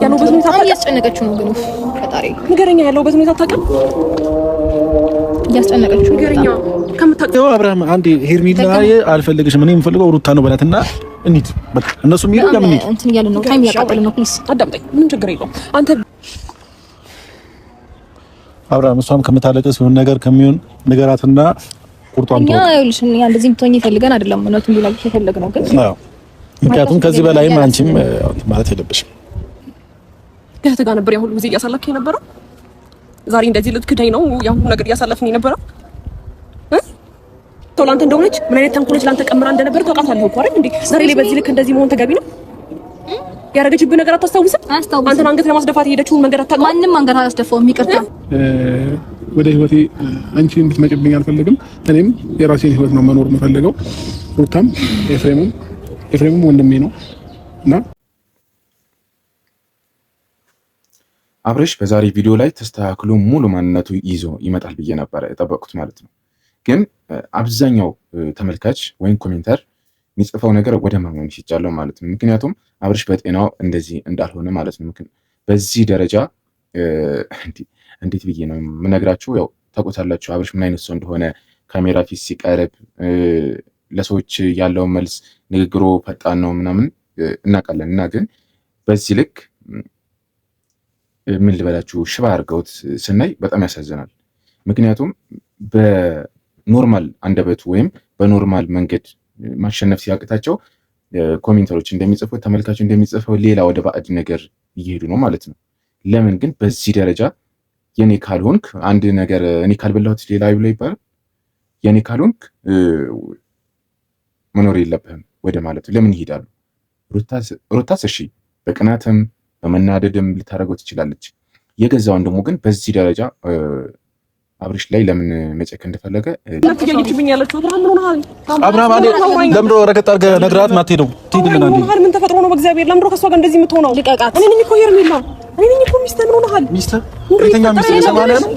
ያለሁበት ሁኔታ እያስጨነቀችው ነው። ግን ፈጣሪ ንገረኛ፣ ያለሁበት ሁኔታ አታውቅም። እያስጨነቀችው ንገረኛ። ከምታውቀው አብርሃም አንዴ ሄርሜላ አልፈልግሽም፣ እኔ የምፈልገው ሩታ ነው በላትና እንሂድ። በቃ እነሱ የሚሉ ለምን እንትን እያልን ነው፣ ታይም እያቃጠልን ነው። ፕሊዝ አዳምጠኝ፣ ምንም ችግር የለውም። አንተ አብርሃም እሷም ከምታለቅስ የሆነ ነገር ከሚሆን ንገራትና ቁርጧን ተው። ይኸውልሽ እኛ እንደዚህ ብትሆኚ ፈልገን አይደለም፣ እውነቱን ሊላክሽ የፈለግነው ግን ምክንያቱም ከዚህ በላይም አንቺም ማለት የለብሽም። ከእህትህ ጋር ነበር ያ ሁሉ ጊዜ እያሳለፍክ የነበረው። ዛሬ እንደዚህ ልትክደኝ ነው ያ ሁሉ ነገር እያሳለፍን የነበረው። ላንተ እንደሆነች ምን አይነት ተንኮለች ላንተ ቀምራ እንደነበር ታውቃታለህ እኮ አይደል እንዴ? ዛሬ ላይ በዚህ ልክ እንደዚህ መሆን ተገቢ ነው? ያረገችብህ ነገር አታስታውስም? አንተን አንገት ለማስደፋት የሄደችውን መንገድ አታውቅም? ማንንም አንገት አላስደፋውም። ይቅርታ ወደ ህይወቴ አንቺ እንድትመጭብኝ አልፈልግም። እኔም የራሴን ህይወት ነው መኖር የምፈልገው። ሩታም ኤፍሬምም ወንድሜ ነው እና አብርሽ በዛሬ ቪዲዮ ላይ ተስተካክሎ ሙሉ ማንነቱ ይዞ ይመጣል ብዬ ነበረ የጠበቁት ማለት ነው። ግን አብዛኛው ተመልካች ወይም ኮሜንተር የሚጽፈው ነገር ወደ ማመን ይችላል ማለት ነው። ምክንያቱም አብርሽ በጤናው እንደዚህ እንዳልሆነ ማለት ነው። በዚህ ደረጃ እንዴት ብዬ ነው የምነግራችሁ? ያው ታውቁታላችሁ አብርሽ ምን አይነት ሰው እንደሆነ ካሜራ ፊት ሲቀርብ ለሰዎች ያለው መልስ ንግግሩ ፈጣን ነው ምናምን እናውቃለን። እና ግን በዚህ ልክ ምን ልበላችሁ ሽባ አድርገውት ስናይ በጣም ያሳዝናል። ምክንያቱም በኖርማል አንደበቱ ወይም በኖርማል መንገድ ማሸነፍ ሲያቅታቸው ኮሜንተሮች እንደሚጽፉት ተመልካቾች እንደሚጽፈው ሌላ ወደ ባዕድ ነገር እየሄዱ ነው ማለት ነው። ለምን ግን በዚህ ደረጃ የኔ ካልሆንክ አንድ ነገር እኔ ካልበላሁት ሌላ ይብላ ይባላል። የኔ ካልሆንክ መኖር የለብህም ወደ ማለት ለምን ይሄዳሉ? ሩታስ እሺ በቅናትም በመናደድም ልታደርገው ትችላለች። የገዛ ወንድሙ ግን በዚህ ደረጃ አብርሽ ላይ ለምን መጨከን እንደፈለገ አብርሃም አንዴ ለምዶ ረገጥ አድርገህ ነግራት ማትሄደው ትሄድልና እንዴ ምን ተፈጥሮ ነው? በእግዚአብሔር ለምዶ ከሷ ጋር እንደዚህ የምትሆነው? ልቀቃት። እኔ ነኝ እኮ ሄርሜላ፣ እኔ ነኝ እኮ ሚስትህ። ምን ሆነሃል? ሚስትህ የትኛው ሚስትህ? የሰማንያ ነው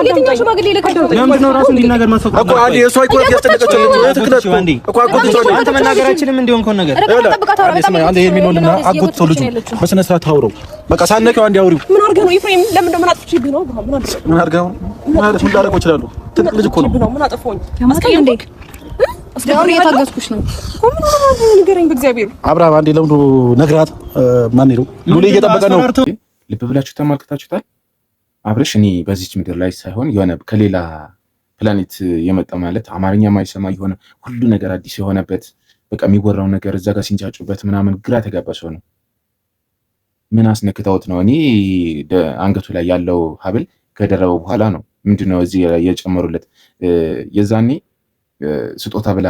የትኛው ሽማግሌ ልቀቃት። ለምንድን ነው ራሱ እንዲናገር ማስፈቀድ እኮ አንዴ እሷ እኮ ያስጠነቀቀችው ትክክለሽ አንዴ እኮ አጎት አንተ መናገራችንም እንዲሆን ከሆነ ነገር አንዴ ሄርሜላና አጎት ልጁ በስነ ስርዓት አውረው በቃ ሳነቀው አንዴ አውሪው። ምን አድርገህ ነው ኤፍሬም? ለምን እንደምን አጥፍቼብህ ነው? ምን አድርገህ ነው? ማለት ምን ላደርገው እችላለሁ? ትልቅ ልጅ እኮ ነው። ምን አጠፋሁኝ? አስቀኝ እንዴ አስደውሪ የታገስኩሽ ነው እኮ ምን ሆነሃል? ንገረኝ በእግዚአብሔር። አብርሃም አንዴ ለምዶ ነግራት ማን ነው ሉሌ እየጠበቀ ነው። ልብ ብላችሁ ተመልክታችሁታል። አብርሽ እኔ በዚች ምድር ላይ ሳይሆን የሆነ ከሌላ ፕላኔት የመጣ ማለት አማርኛ ማይሰማ የሆነ ሁሉ ነገር አዲስ የሆነበት በቃ የሚወራው ነገር እዛ ጋር ሲንጫጩበት ምናምን ግራ ተጋባ ሰው ነው። ምን አስነክተውት ነው? እኔ አንገቱ ላይ ያለው ሀብል ከደረበው በኋላ ነው ምንድነው እዚህ የጨመሩለት? የዛኔ ስጦታ ብላ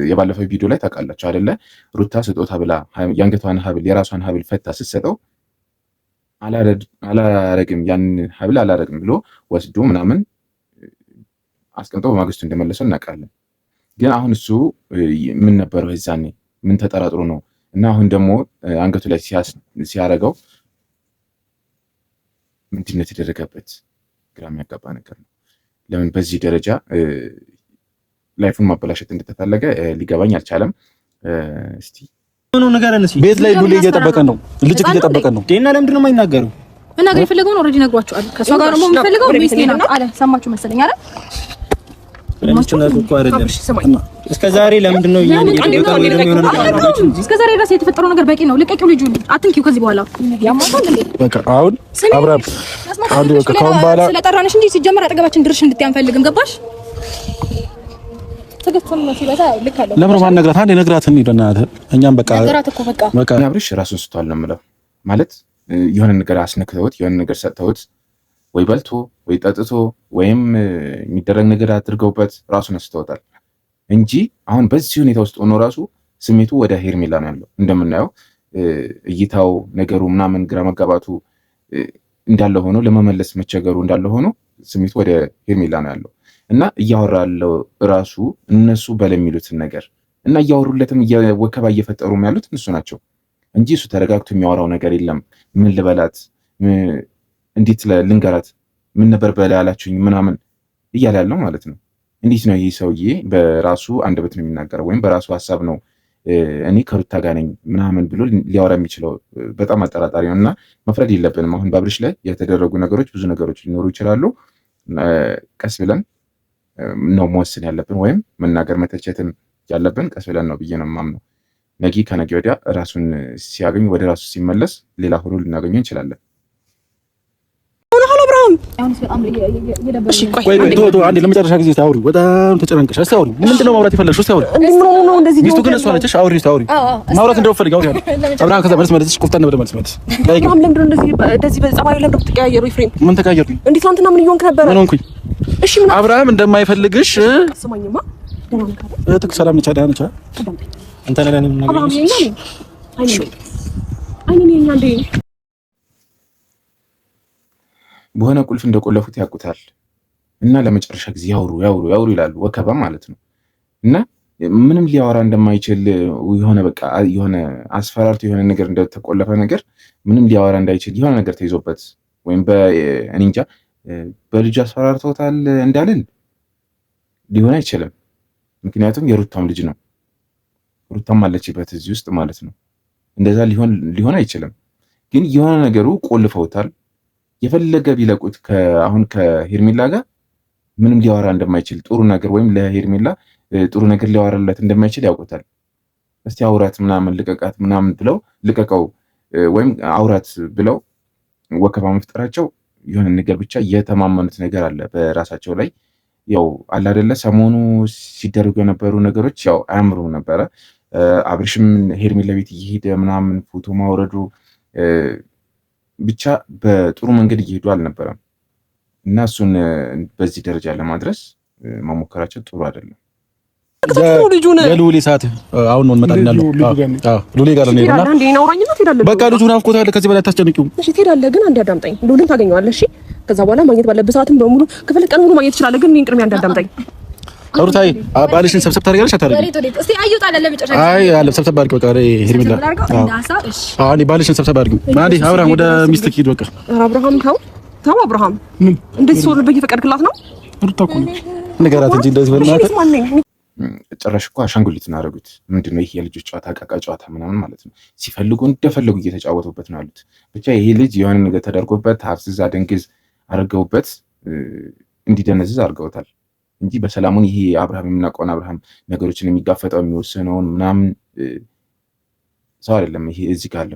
የባለፈው ቪዲዮ ላይ ታውቃላችሁ አይደለ? ሩታ ስጦታ ብላ የአንገቷን ሀብል የራሷን ሀብል ፈታ ስትሰጠው አላረግም ያን ሀብል አላረግም ብሎ ወስዶ ምናምን አስቀምጦ በማግስቱ እንደመለሰው እናውቃለን። ግን አሁን እሱ ምን ነበረው የዛኔ ምን ተጠራጥሮ ነው? እና አሁን ደግሞ አንገቱ ላይ ሲያረገው ምንድነው የተደረገበት? ግራ የሚያጋባ ነገር ነው። ለምን በዚህ ደረጃ ላይፉን ማበላሸት እንደተፈለገ ሊገባኝ አልቻለም። እስቲ ሆኖ ነገር እንሲ ቤት ላይ ሉሌ እየጠበቀን ነው፣ ልጅ እየጠበቀን ነው። ዴና ለምንድን ነው የማይናገረው? መናገር የፈለገውን ኦልሬዲ ነግሯቸዋል። ከሷ ጋር ነው የምፈልገው ሚስቴ ናት አለ። ሰማችሁ መሰለኝ አይደል? ለምንድነው እኮ አይደለም እስከ ዛሬ ለምንድን ነው እየጠበቀው ወይ ደግሞ የሆነ ነገር እስከ ዛሬ ድረስ የተፈጠረው ነገር በቂ ነው። ልቀቂው፣ ልጁን አትንኪው። ከዚህ በኋላ ያማታል እንዴ? በቃ አሁን አብራም አንዴ በቃ ካሁን በኋላ ስለጠራንሽ እንጂ ሲጀመር አጠገባችን ድርሽ እንድትይ አንፈልግም። ገባሽ? ተገፈም ነው ሲበዛ ልክ አለ። ለምን ማን ነግራት? አንዴ ነግራት እንሂድና እኛም በቃ ነግራት እኮ በቃ አብርሽ ራሱን ስቷል ነው የምለው። ማለት የሆነ ነገር አስነክተውት የሆነ ነገር ሰጥተውት ወይ በልቶ ወይ ጠጥቶ ወይም የሚደረግ ነገር አድርገውበት ራሱን አስተውታል እንጂ አሁን በዚህ ሁኔታ ውስጥ ሆኖ ራሱ ስሜቱ ወደ ሄርሜላ ነው ያለው። እንደምናየው እይታው ነገሩ ምናምን ግራ መጋባቱ እንዳለ ሆኖ ለመመለስ መቸገሩ እንዳለ ሆኖ ስሜቱ ወደ ሄርሜላ ነው ያለው እና እያወራለው ራሱ እነሱ በለሚሉትን ነገር እና እያወሩለትም ወከባ እየፈጠሩም ያሉት እነሱ ናቸው እንጂ እሱ ተረጋግቶ የሚያወራው ነገር የለም። ምን ልበላት፣ እንዴት ልንገራት፣ ምን ነበር በላ ያላችሁኝ ምናምን እያለ ያለው ማለት ነው። እንዴት ነው ይህ ሰውዬ በራሱ አንደበት ነው የሚናገረው ወይም በራሱ ሀሳብ ነው እኔ ከሩታ ጋር ነኝ ምናምን ብሎ ሊያወራ የሚችለው በጣም አጠራጣሪ ነው እና መፍረድ የለብንም። አሁን በአብርሽ ላይ የተደረጉ ነገሮች ብዙ ነገሮች ሊኖሩ ይችላሉ። ቀስ ብለን ነው መወሰን ያለብን ወይም መናገር መተቸትም ያለብን ቀስ ብለን ነው ብዬ ነው የማምነው። ነገ ከነገ ወዲያ ራሱን ሲያገኝ ወደ ራሱ ሲመለስ ሌላ ሁሉ ልናገኘው እንችላለን። አንዴ ለመጨረሻ ጊዜ ታውሪ። በጣም ተጨናንቀሽ እስቲ አውሪ። ምንድነው ማውራት የፈለግሽው? እስቲ አውሪ። ሚስቱ ግን እሷ ነች። አውሪ ማውራት እንደወፈልግ አውሪ። አብርሃም ከዛ መልስ ቆፍጠን ነበር መልስ አብርሃም ለምንድነው እንደዚህ በጸባዩ ለምንድነው ትቀያየሩ? ኤፍሬም ምን ተቀያየሩ? እንዴት አንተና ምን እየሆንክ ነበር? ምን ሆንኩኝ? እሺ ምን አብርሃም እንደማይፈልግሽ ስማኝማ እህትክ ሰላም ነች አይደል? አንተ ነህ ለኔ ምን አብርሃም የኛ ነኝ አይኔ የኛ እንዴ በሆነ ቁልፍ እንደቆለፉት ያውቁታል እና ለመጨረሻ ጊዜ ያውሩ ይላሉ። ወከባ ማለት ነው እና ምንም ሊያወራ እንደማይችል የሆነ በቃ የሆነ አስፈራርቶ የሆነ ነገር እንደተቆለፈ ነገር ምንም ሊያወራ እንዳይችል የሆነ ነገር ተይዞበት ወይም እኔ እንጃ በልጅ አስፈራርቶታል እንዳልል ሊሆን አይችልም። ምክንያቱም የሩታም ልጅ ነው፣ ሩታም አለችበት እዚህ ውስጥ ማለት ነው። እንደዛ ሊሆን አይችልም። ግን የሆነ ነገሩ ቆልፈውታል። የፈለገ ቢለቁት አሁን ከሄርሜላ ጋር ምንም ሊያወራ እንደማይችል ጥሩ ነገር ወይም ለሄርሜላ ጥሩ ነገር ሊያወራለት እንደማይችል ያውቁታል። እስቲ አውራት ምናምን ልቀቃት ምናምን ብለው ልቀቀው ወይም አውራት ብለው ወከባ መፍጠራቸው የሆነ ነገር ብቻ የተማመኑት ነገር አለ በራሳቸው ላይ። ያው አለ አይደለ ሰሞኑ ሲደረጉ የነበሩ ነገሮች ያው አያምሩ ነበረ። አብርሽም ሄርሜላ ቤት እየሄደ ምናምን ፎቶ ማውረዱ ብቻ በጥሩ መንገድ እየሄዱ አልነበረም እና እሱን በዚህ ደረጃ ለማድረስ መሞከራቸው ጥሩ አይደለም። የሉሊ ሰዓት አሁን ነው እንመጣለን። ሉሊ ጋር ነው እና በቃ ልጁን አፍቆታል። ከዚህ በላይ አታስጨንቂው። እሺ ትሄዳለህ፣ ግን አንዴ አዳምጠኝ። ሉሊን ታገኘዋለህ። እሺ ከዛ በኋላ ማግኘት ባለብህ ሰዓትም በሙሉ ክፍል ቀን ሙሉ ማግኘት ትችላለህ። ግን እኔን ቅድሚያ እንዳዳምጠኝ። ሩታይ ባልሽን ሰብሰብ ታደርጊያለሽ አታደርጊም? እስቲ አዩት አለ ለመጨረሻ አይ አለ ሰብሰብ አድርጊ። በቃ ሄርሜላ አዎ ባልሽን ሰብሰብ አድርጊ። ማንዲ አብርሃም ወደ ሚስትክ ሂድ። በቃ አብርሃም ተው አብርሃም እንደዚህ ሰው ልብ እየፈቀድክላት ነው? ሩታ እኮ ነች። ንገራት እንጂ እንደዚህ በእናትህ ጭራሽ እኮ አሻንጉሊት ነው ያደረጉት። ምንድነው ይሄ የልጆች ጨዋታ ቃቃ ጨዋታ ምናምን ማለት ነው። ሲፈልጉ እንደፈለጉ እየተጫወቱበት ነው ያሉት። ብቻ ይሄ ልጅ የሆነ ነገር ተደርጎበት ሀፍዝዛ ደንግዝ አድርገውበት እንዲደነዝዝ አድርገውታል እንጂ በሰላሙን ይሄ አብርሃም የምናውቀውን አብርሃም ነገሮችን የሚጋፈጠው የሚወስነውን ምናምን ሰው አይደለም። ይሄ እዚህ ጋር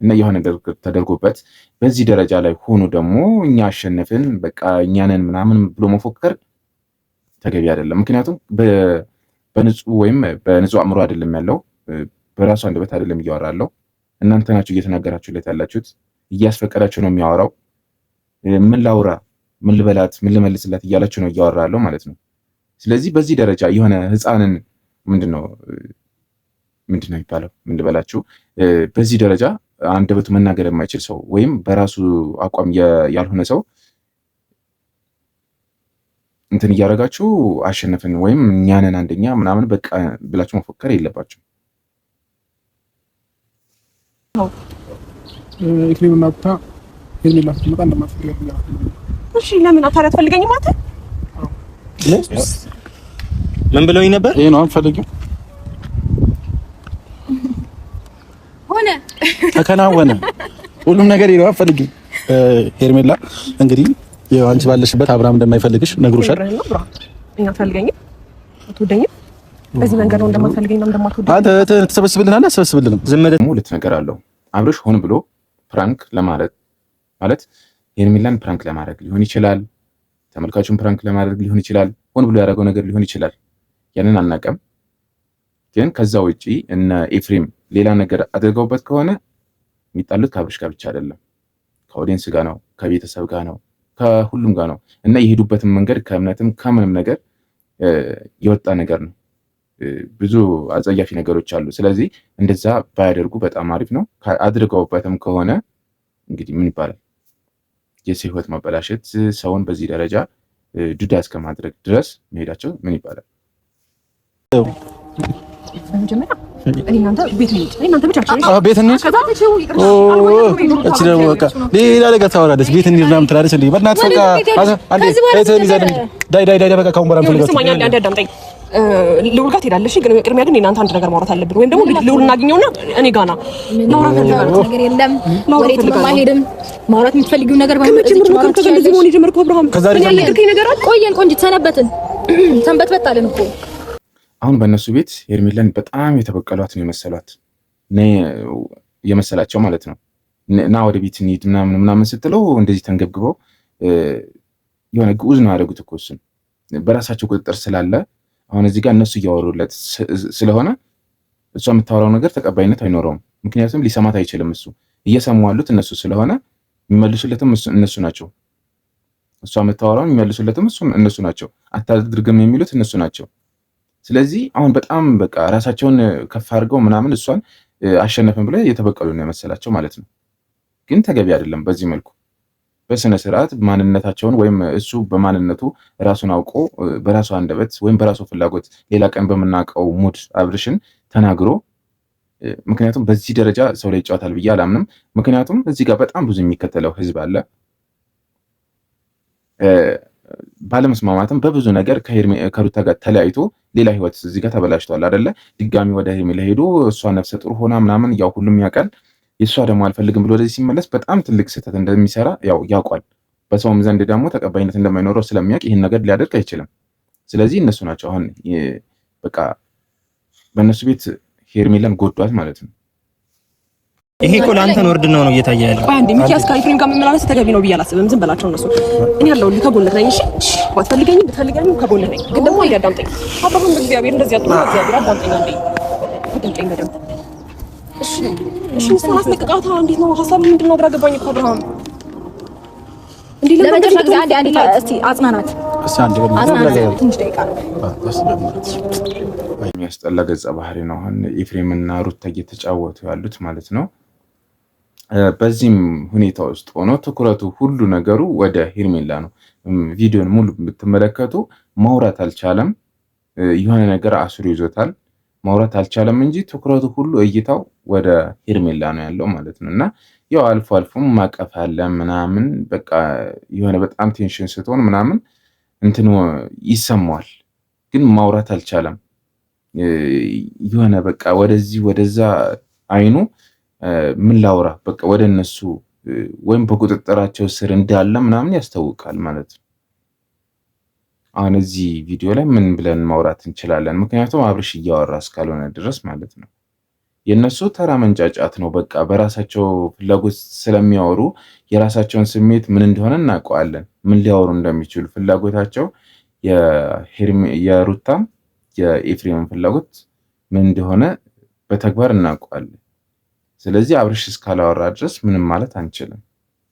እና የሆነ ነገር ተደርጎበት በዚህ ደረጃ ላይ ሆኖ ደግሞ እኛ አሸነፍን በቃ እኛንን ምናምን ብሎ መፎከር ተገቢ አይደለም። ምክንያቱም በንጹህ ወይም በንጹህ አእምሮ አይደለም ያለው፣ በራሱ አንደበት አይደለም እያወራለው። እናንተ ናችሁ እየተናገራችሁለት ያላችሁት፣ እያስፈቀዳችሁ ነው የሚያወራው። ምን ላውራ፣ ምን ልበላት፣ ምን ልመልስላት እያላችሁ ነው እያወራ ያለው ማለት ነው። ስለዚህ በዚህ ደረጃ የሆነ ህፃንን ምንድነው የሚባለው ምን ልበላችሁ፣ በዚህ ደረጃ አንደበቱ መናገር የማይችል ሰው ወይም በራሱ አቋም ያልሆነ ሰው እንትን እያደረጋችሁ አሸነፍን ወይም እኛንን አንደኛ ምናምን በቃ ብላችሁ መፎከር የለባችሁ። ኢክሪምና ሩታ ሄርሜላ ስትመጣ እንደማትፈልግ ነው። እሺ ለምን አታሪያ አትፈልገኝም አንተ? ምን ብለውኝ ነበር? ይሄ ነው አንፈልግም። ሆነ ተከናወነ ሁሉም ነገር ይለው አንፈልግም። ሄርሜላ እንግዲህ አንቺ ባለሽበት አብርሃም እንደማይፈልግሽ ነግሮሻል። እኛ ፈልገኝም አትወደኝም በዚህ መንገድ ነው እንደማትፈልገኝ ነው እንደማትወደኝ አንተ ተሰበስብልናል። አሰበስብልንም ዝም ብለህ ሁለት ነገር አለው። አብርሽ ሆን ብሎ ፕራንክ ለማድረግ ማለት ሄርሜላን ፕራንክ ለማድረግ ሊሆን ይችላል፣ ተመልካቹን ፕራንክ ለማድረግ ሊሆን ይችላል፣ ሆን ብሎ ያደረገው ነገር ሊሆን ይችላል። ያንን አናውቅም። ግን ከዛ ውጪ እነ ኤፍሬም ሌላ ነገር አድርገውበት ከሆነ የሚጣሉት ከአብርሽ ጋር ብቻ አይደለም፣ ከኦዲየንስ ጋር ነው፣ ከቤተሰብ ጋር ነው፣ ከሁሉም ጋር ነው እና የሄዱበትን መንገድ ከእምነትም ከምንም ነገር የወጣ ነገር ነው። ብዙ አጸያፊ ነገሮች አሉ። ስለዚህ እንደዛ ባያደርጉ በጣም አሪፍ ነው። አድርገውበትም ከሆነ እንግዲህ ምን ይባላል የሰው ሕይወት ማበላሸት፣ ሰውን በዚህ ደረጃ ዱዳ እስከ ማድረግ ድረስ መሄዳቸው ምን ይባላል? ቤት ሌላ ነገር ታወራለች። ቤት እንሂድ ምናምን ትላለች። በእናትህ በቃ አንዴ ከአሁን በኋላ ልዑል ጋር ትሄዳለሽ። ግን ቅድሚያ ግን እናንተ አንድ ነገር ማውራት አለብን። ወይም ደግሞ ልዑል እናገኘውና እኔ ጋር ና ማውራት ነገር የለም። ወሬት ማሄድም ማውራት የምትፈልጊው ነገር ባይመጣ እንደዚህ ሆነ ጀመርኩ። አብርሃም ከዛሬ ነገር ቆየን ቆንጆ ሰነበትን ሰንበትበታለን እኮ። አሁን በእነሱ ቤት ሄርሜላን በጣም የተበቀሏት ነው የመሰሏት ነው የመሰላቸው ማለት ነው። እና ወደ ቤት እንሂድ ምናምን ስትለው እንደዚህ ተንገብግበው የሆነ ግዑዝ ነው ያደረጉት እኮ እሱን በራሳቸው ቁጥጥር ስላለ አሁን እዚህ ጋር እነሱ እያወሩለት ስለሆነ እሷ የምታወራው ነገር ተቀባይነት አይኖረውም። ምክንያቱም ሊሰማት አይችልም። እሱ እየሰሙ ያሉት እነሱ ስለሆነ የሚመልሱለትም እነሱ ናቸው። እሷ የምታወራውን የሚመልሱለትም እነሱ ናቸው። አታድርግም የሚሉት እነሱ ናቸው። ስለዚህ አሁን በጣም በቃ ራሳቸውን ከፍ አድርገው ምናምን እሷን አሸነፍን ብለው የተበቀሉ ነው የመሰላቸው ማለት ነው። ግን ተገቢ አይደለም። በዚህ መልኩ በስነ ስርዓት ማንነታቸውን ወይም እሱ በማንነቱ ራሱን አውቆ በራሱ አንደበት ወይም በራሱ ፍላጎት ሌላ ቀን በምናውቀው ሙድ አብርሽን ተናግሮ፣ ምክንያቱም በዚህ ደረጃ ሰው ላይ ይጫወታል ብዬ አላምንም። ምክንያቱም እዚህ ጋር በጣም ብዙ የሚከተለው ህዝብ አለ። ባለመስማማትም በብዙ ነገር ከሩታ ጋር ተለያይቶ ሌላ ህይወት እዚህ ጋር ተበላሽቷል አይደለ? ድጋሚ ወደ ሄርሜላ ሄዶ እሷ ነፍሰ ጡር ሆና ምናምን ያው ሁሉም ያውቃል። የእሷ ደግሞ አልፈልግም ብሎ ወደዚህ ሲመለስ በጣም ትልቅ ስህተት እንደሚሰራ ያው ያውቋል። በሰውም ዘንድ ደግሞ ተቀባይነት እንደማይኖረው ስለሚያውቅ ይህን ነገር ሊያደርግ አይችልም። ስለዚህ እነሱ ናቸው አሁን በቃ በእነሱ ቤት ሄርሜላን ጎዷት ማለት ነው። ይሄ እኮ ለአንተ ነው ወርድ ነው እየታየ ያለው። ቆይ አንዴ ሚኪያስ ከኤፍሬም ጋር መመላለስ ተገቢ ነው ብዬ አላስብም። ዝም በላቸው እነሱ። እኔ ያለሁልህ ከጎንህ ነኝ። እሺ ባትፈልገኝም ብትፈልገኝም ከጎንህ ነኝ። ግን ደግሞ አዳምጠኝ አብርሃም፣ በእግዚአብሔር እንደዚህ አትሆን። በእግዚአብሔር አዳምጠኝ አንዴ አዳምጠኝ በደምብ እሺ። እሺ ሰላስ መቀቃታ እንዴት ነው? ሀሳብ ምንድን ነው? ግራ ገባኝ እኮ አብርሃም። እንዴ ለመጨረሻ ጊዜ አንዴ እስቲ አጽናናት። እስቲ አንዴ በእናትህ ትንሽ ደቂቃ ነው። የሚያስጠላ ገጸ ባህሪ ነው አሁን ኤፍሬምና ሩታ እየተጫወቱ ያሉት ማለት ነው። በዚህም ሁኔታ ውስጥ ሆኖ ትኩረቱ ሁሉ ነገሩ ወደ ሄርሜላ ነው። ቪዲዮን ሙሉ ብትመለከቱ ማውራት አልቻለም። የሆነ ነገር አስሮ ይዞታል። ማውራት አልቻለም እንጂ ትኩረቱ ሁሉ እይታው ወደ ሄርሜላ ነው ያለው ማለት ነው። እና ያው አልፎ አልፎም ማቀፍ አለ ምናምን በቃ የሆነ በጣም ቴንሽን ስትሆን ምናምን እንትኑ ይሰማዋል፣ ግን ማውራት አልቻለም። የሆነ በቃ ወደዚህ ወደዛ አይኑ ምን ላውራ በቃ ወደ እነሱ ወይም በቁጥጥራቸው ስር እንዳለ ምናምን ያስታውቃል ማለት ነው። አሁን እዚህ ቪዲዮ ላይ ምን ብለን ማውራት እንችላለን? ምክንያቱም አብርሽ እያወራ እስካልሆነ ድረስ ማለት ነው። የእነሱ ተራ መንጫጫት ነው። በቃ በራሳቸው ፍላጎት ስለሚያወሩ የራሳቸውን ስሜት ምን እንደሆነ እናውቀዋለን፣ ምን ሊያወሩ እንደሚችሉ ፍላጎታቸው የሩታም የኤፍሬም ፍላጎት ምን እንደሆነ በተግባር እናውቀዋለን። ስለዚህ አብርሽ እስካላወራ ድረስ ምንም ማለት አንችልም።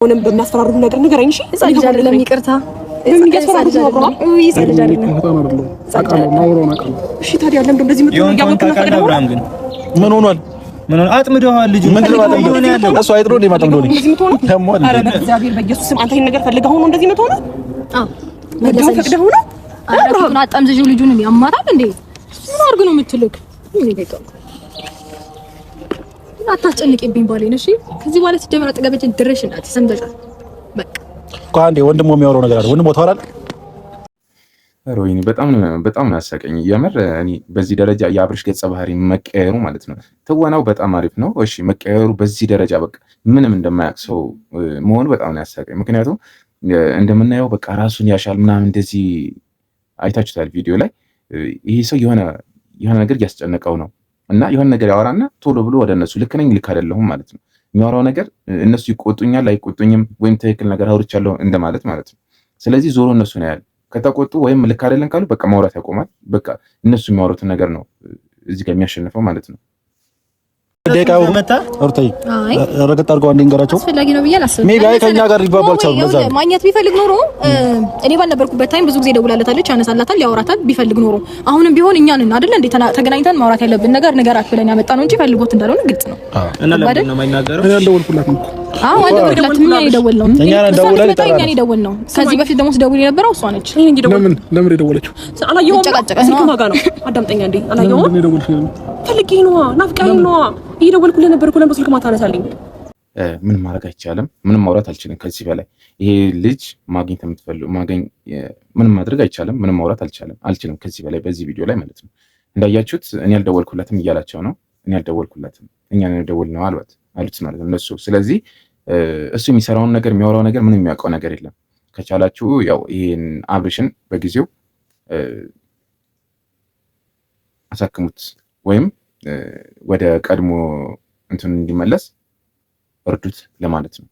ምንም በሚያስፈራሩ ነገር ንገረኝ። እሺ እዛ ልጅ አይደለም፣ ይቅርታ። ምን ያስፈራሩ ነው? እሺ ታዲያ ለምን እንደዚህ ምትሆን ያወቅነው? ግን ምን ሆኗል? ምን ሆነ? አጥምደዋል ልጁ። ምን ሆነ ያለው? እሱ አይጥሮ ነው የማጠምደው ነው። ኧረ በእግዚአብሔር በኢየሱስ ስም አንተ ይሄን ነገር ፈልገው ነው እንደዚህ ምትሆነው? አዎ መደሰት ፈቅደው ነው። አብርሃም አጣምዘው ልጁን ያማታል እንዴ? ምን አድርግ ነው የምትልክ? ምን ይገቃ አታስጨንቅብኝ ባሌን። እሺ ከዚህ በኋላ ሲጀመር አጠገበች ድረሽ እናት ሰምተሻል። በቃ እኮ አንዴ ወንድሙ የሚያወራው ነገር አለ። ወንድሙ ታወራለህ። ሮይኒ በጣም ነው ያሳቀኝ የምር። እኔ በዚህ ደረጃ የአብርሽ ገጸ ባህሪ መቀየሩ ማለት ነው፣ ትወናው በጣም አሪፍ ነው። እሺ መቀየሩ በዚህ ደረጃ በቃ ምንም እንደማያውቅ ሰው መሆኑ በጣም ነው ያሳቀኝ። ምክንያቱም እንደምናየው በቃ ራሱን ያሻል ምናምን እንደዚህ አይታችሁታል ቪዲዮ ላይ። ይሄ ሰው የሆነ ነገር እያስጨነቀው ነው እና የሆነ ነገር ያወራና ቶሎ ብሎ ወደ እነሱ ልክ ነኝ ልክ አይደለሁም ማለት ነው የሚያወራው ነገር። እነሱ ይቆጡኛል አይቆጡኝም ወይም ትክክል ነገር አውርቻለሁ እንደማለት ማለት ነው። ስለዚህ ዞሮ እነሱ ነው ያለ። ከተቆጡ ወይም ልክ አይደለም ካሉ በቃ ማውራት ያቆማል። በቃ እነሱ የሚያወሩትን ነገር ነው እዚህ ጋር የሚያሸንፈው ማለት ነው። ደቂቃው መጣ ኦርታይ ረገጥ አድርገው አንዴ እንገራቸው አስፈላጊ ነው ብዬ አላስብም። ሜቢ አይ ከኛ ጋር ሊባባል ቻው። ለዛ ማግኘት ቢፈልግ ኖሮ እኔ ባልነበርኩበት ታይም ብዙ ጊዜ ደውላለታለች፣ ያነሳላታል፣ ያወራታል። ቢፈልግ ኖሮ አሁንም ቢሆን እኛን አይደል እንዴ ተገናኝተን ማውራት ያለብን ነገር ንገራት ብለን ያመጣ ነው እንጂ ፈልጎት እንዳልሆነ ግልጽ ነው። እና ለምን ነው የማይናገረው? እኔ ደወልኩላት ነው። አዎ ደወልኩላት። ምን ያኔ ደወል ነው እኛ ደውለን ይጠራል። እኛ ደወል ነው። ከዚህ በፊት ደግሞ ስደውል የነበረው እሷ ነች። ለምን የደወለችው? አላየሁም። ስልክ ማጋ ነው። አዳምጠኛ እንዴ አላየሁም። ፈልጌ ነው ናፍቃኝ ነው እየደወልኩልህ ነበር እኮ ለምን ስልክ ማታነሳልኝ? ምንም ማድረግ አይቻልም። ምንም ማውራት አልችልም ከዚህ በላይ ይሄ ልጅ ማግኘት የምትፈልጉ ምንም ማድረግ አይቻልም። ምንም ማውራት አልችልም ከዚህ በላይ በዚህ ቪዲዮ ላይ ማለት ነው። እንዳያችሁት እኔ አልደወልኩለትም እያላቸው ነው። እኔ አልደወልኩለትም እኛ ነን ደወልነው አሉት ማለት ነው እነሱ። ስለዚህ እሱ የሚሰራውን ነገር የሚያወራው ነገር ምንም የሚያውቀው ነገር የለም። ከቻላችሁ ያው ይሄን አብርሽን በጊዜው አሳክሙት ወይም ወደ ቀድሞ እንትን እንዲመለስ እርዱት ለማለት ነው።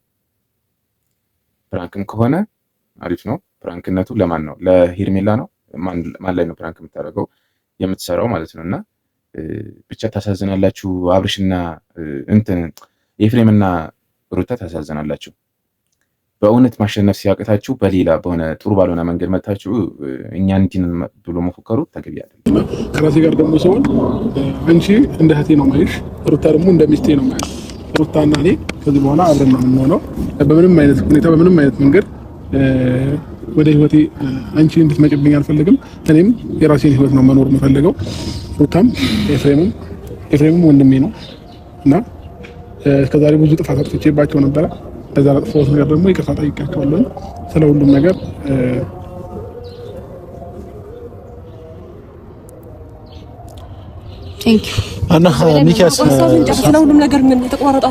ፕራንክም ከሆነ አሪፍ ነው። ፕራንክነቱ ለማን ነው? ለሄርሜላ ነው? ማን ላይ ነው ፕራንክ የምታደርገው የምትሰራው ማለት ነው። እና ብቻ ታሳዝናላችሁ። አብርሽና እንትን ኤፍሬምና ሩታ ታሳዝናላችሁ። በእውነት ማሸነፍ ሲያቅታችሁ በሌላ በሆነ ጥሩ ባልሆነ መንገድ መታችሁ እኛን እንዲን ብሎ መፎከሩ ተገቢ አይደለም። ከራሴ ጋር ደግሞ ሰውን አንቺ እንደ እህቴ ነው ማይሽ፣ ሩታ ደግሞ እንደ ሚስቴ ነው ማይሽ። ሩታና እኔ ከዚህ በኋላ አብረን ነው የምንሆነው። በምንም አይነት ሁኔታ በምንም አይነት መንገድ ወደ ህይወቴ አንቺ እንድትመጭብኝ አልፈልግም። እኔም የራሴን ህይወት ነው መኖር የምፈልገው። ሩታም ኤፍሬምም ወንድሜ ነው እና እስከዛሬ ብዙ ጥፋት አጥፍቼባቸው ነበረ። በዛ ለጥፋት ነገር ደግሞ ይቅርታ ጠይቄያቸዋለሁ ስለ ሁሉም ነገር። እና ሚኪያስ ስለ ሁሉም ነገር ምን ተቋረጠ